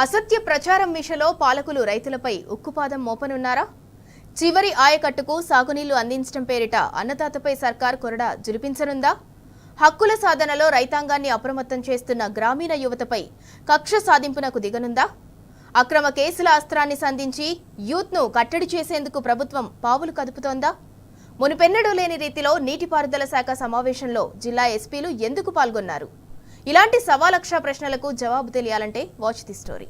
అసత్య ప్రచారం విషయంలో పాలకులు రైతులపై ఉక్కుపాదం మోపనున్నారా? చివరి ఆయకట్టుకు సాగునీళ్లు అందించడం పేరిట అన్నదాతపై సర్కార్ కొరడా జులిపించనుందా? హక్కుల సాధనలో రైతాంగాన్ని అప్రమత్తం చేస్తున్న గ్రామీణ యువతపై కక్ష సాధింపునకు దిగనుందా? అక్రమ కేసుల అస్త్రాన్ని సంధించి యూత్ను కట్టడి చేసేందుకు ప్రభుత్వం పావులు కదుపుతోందా? మునుపెన్నడూ లేని రీతిలో నీటిపారుదల శాఖ సమావేశంలో జిల్లా ఎస్పీలు ఎందుకు పాల్గొన్నారు? ఇలాంటి సవాలక్ష ప్రశ్నలకు జవాబు తెలియాలంటే వాచ్ ది స్టోరీ.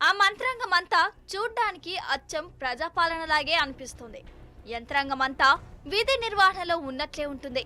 ఆ మంత్రాంగమంతా చూడ్డానికి అచ్చం ప్రజాపాలనలాగే అనిపిస్తుంది. యంత్రాంగమంతా విధి నిర్వహణలో ఉన్నట్లే ఉంటుంది.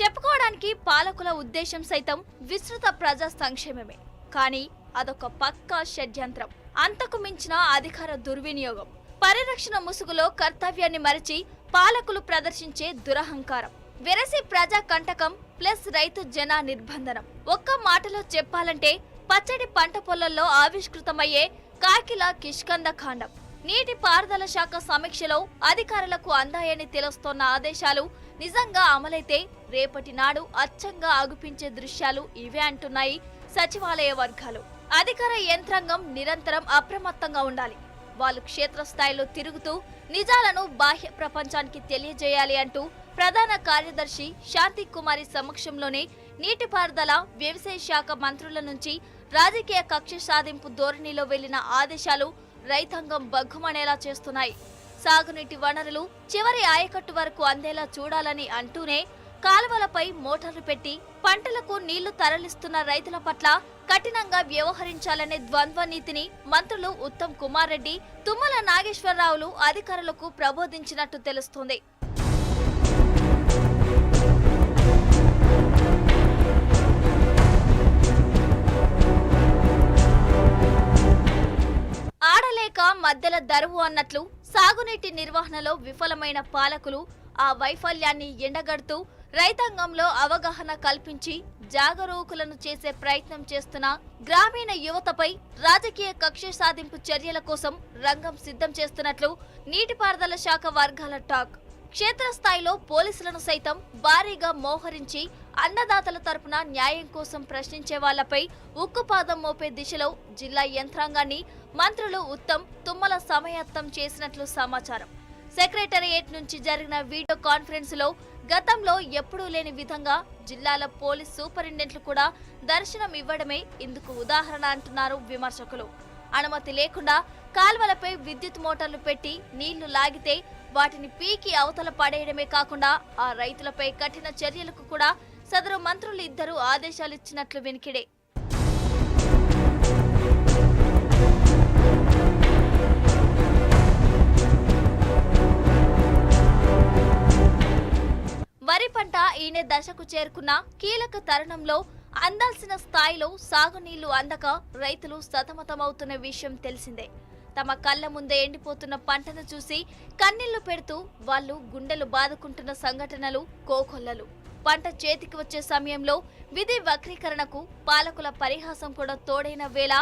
చెప్పుకోవడానికి పాలకుల ఉద్దేశం సైతం విస్తృత ప్రజా సంక్షేమమే. కానీ అదొక పక్కా షడ్యంత్రం. అంతకు మించిన అధికార దుర్వినియోగం. పరిరక్షణ ముసుగులో కర్తవ్యాన్ని మరిచి పాలకులు ప్రదర్శించే దురహంకారం. వెరసి ప్రజా కంటకం ప్లస్ రైతు జన నిర్బంధనం. ఒక్క మాటలో చెప్పాలంటే పచ్చడి పంట పొలాల్లో ఆవిష్కృతమయ్యే కాకిల కిష్కంద కాండం. నీటి పారుదల శాఖ సమీక్షలో అధికారులకు అందాయని తెలుస్తోన్న ఆదేశాలు నిజంగా అమలైతే రేపటి నాడు అచ్చంగా ఆగుపించే దృశ్యాలు ఇవే అంటున్నాయి సచివాలయ వర్గాలు. అధికార యంత్రాంగం నిరంతరం అప్రమత్తంగా ఉండాలి. వాళ్ళు క్షేత్రస్థాయిలో తిరుగుతూ నిజాలను బాహ్య ప్రపంచానికి తెలియజేయాలి అంటూ ప్రధాన కార్యదర్శి శాంతి కుమారి సమక్షంలోనే నీటిపారుదల వ్యవసాయ శాఖ మంత్రుల నుంచి రాజకీయ కక్ష సాధింపు ధోరణిలో వెళ్లిన ఆదేశాలు రైతాంగం బగ్గుమనేలా చేస్తున్నాయి. సాగునీటి వనరులు చివరి ఆయకట్టు వరకు అందేలా చూడాలని అంటూనే కాలువలపై మోటార్లు పెట్టి పంటలకు నీళ్లు తరలిస్తున్న రైతుల పట్ల కఠినంగా వ్యవహరించాలనే ద్వంద్వ నీతిని మంత్రులు ఉత్తమ్ కుమార్ రెడ్డి, తుమ్మల నాగేశ్వరరావులు అధికారులకు ప్రబోధించినట్టు తెలుస్తోంది. ఆడలేక మధ్యల దరువు అన్నట్లు సాగునీటి నిర్వహణలో విఫలమైన పాలకులు ఆ వైఫల్యాన్ని ఎండగడుతూ రైతాంగంలో అవగాహన కల్పించి జాగరూకులను చేసే ప్రయత్నం చేస్తున్న గ్రామీణ యువతపై రాజకీయ కక్ష సాధింపు చర్యల కోసం రంగం సిద్ధం చేస్తున్నట్లు నీటిపారుదల శాఖ వర్గాల టాక్. క్షేత్రస్థాయిలో పోలీసులను సైతం భారీగా మోహరించి అన్నదాతల తరపున న్యాయం కోసం ప్రశ్నించే వాళ్లపై ఉక్కుపాదం మోపే దిశలో జిల్లా యంత్రాంగాన్ని మంత్రులు ఉత్తమ్, తుమ్మల సమాయత్తం చేసినట్లు సమాచారం. సెక్రటేరియట్ నుంచి జరిగిన వీడియో కాన్ఫరెన్స్ లో గతంలో ఎప్పుడూ లేని విధంగా జిల్లాల పోలీస్ సూపరింటెండెంట్లు కూడా దర్శనం ఇవ్వడమే ఇందుకు ఉదాహరణ అంటున్నారు విమర్శకులు. అనుమతి లేకుండా కాల్వలపై విద్యుత్ మోటార్లు పెట్టి నీళ్లు లాగితే వాటిని పీకి అవతల పడేయడమే కాకుండా ఆ రైతులపై కఠిన చర్యలకు కూడా సదరు మంత్రులు ఇద్దరు ఆదేశాలు ఇచ్చినట్లు వినికిడే. వరి పంట ఈనే దశకు చేరుకున్న కీలక తరుణంలో అందాల్సిన స్థాయిలో సాగునీళ్లు అందక రైతులు సతమతమవుతున్న విషయం తెలిసిందే. తమ కళ్ల ముందే ఎండిపోతున్న పంటను చూసి కన్నీళ్లు పెడుతూ వాళ్ళు గుండెలు బాదుకుంటున్న సంఘటనలు కోకొల్లలు. పంట చేతికి వచ్చే సమయంలో విధి వక్రీకరణకు పాలకుల పరిహాసం కూడా తోడైన వేళ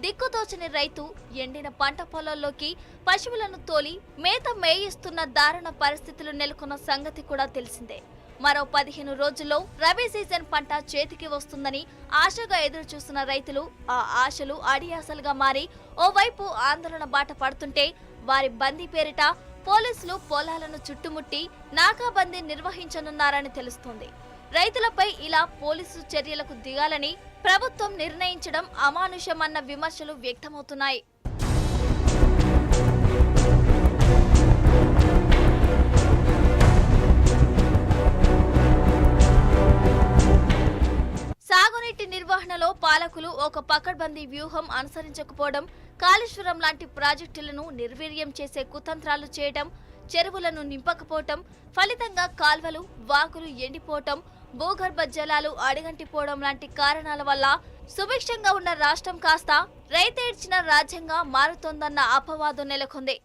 దిక్కుతోచని రైతు ఎండిన పంట పొలాల్లోకి పశువులను తోలి మేత మేయిస్తున్న దారుణ పరిస్థితులు నెలకొన్న సంగతి కూడా తెలిసిందే. మరో 15 రోజుల్లో రబీ సీజన్ పంట చేతికి వస్తుందని ఆశగా ఎదురు చూస్తున్న రైతులు ఆ ఆశలు అడియాసలుగా మారి ఓవైపు ఆందోళన బాట పడుతుంటే వారి బందీ పేరిట పోలీసులు పొలాలను చుట్టుముట్టి నాకాబందీ నిర్వహించనున్నారని తెలుస్తోంది. రైతులపై ఇలా పోలీసు చర్యలకు దిగాలని ప్రభుత్వం నిర్ణయించడం అమానుషమన్న విమర్శలు వ్యక్తమవుతున్నాయి. సాగునీటి నిర్వహణలో పాలకులు ఒక పకడ్బందీ వ్యూహం అనుసరించకపోవడం, కాళేశ్వరం లాంటి ప్రాజెక్టులను నిర్వీర్యం చేసే కుతంత్రాలు చేయడం, చెరువులను నింపకపోవటం, ఫలితంగా కాల్వలు, వాగులు ఎండిపోవటం, భూగర్భ జలాలు అడుగంటిపోవడం లాంటి కారణాల వల్ల సుభిక్షంగా ఉన్న రాష్ట్రం కాస్త రైతేడ్చిన రాజ్యంగా మారుతోందన్న అపవాదం నెలకొంది.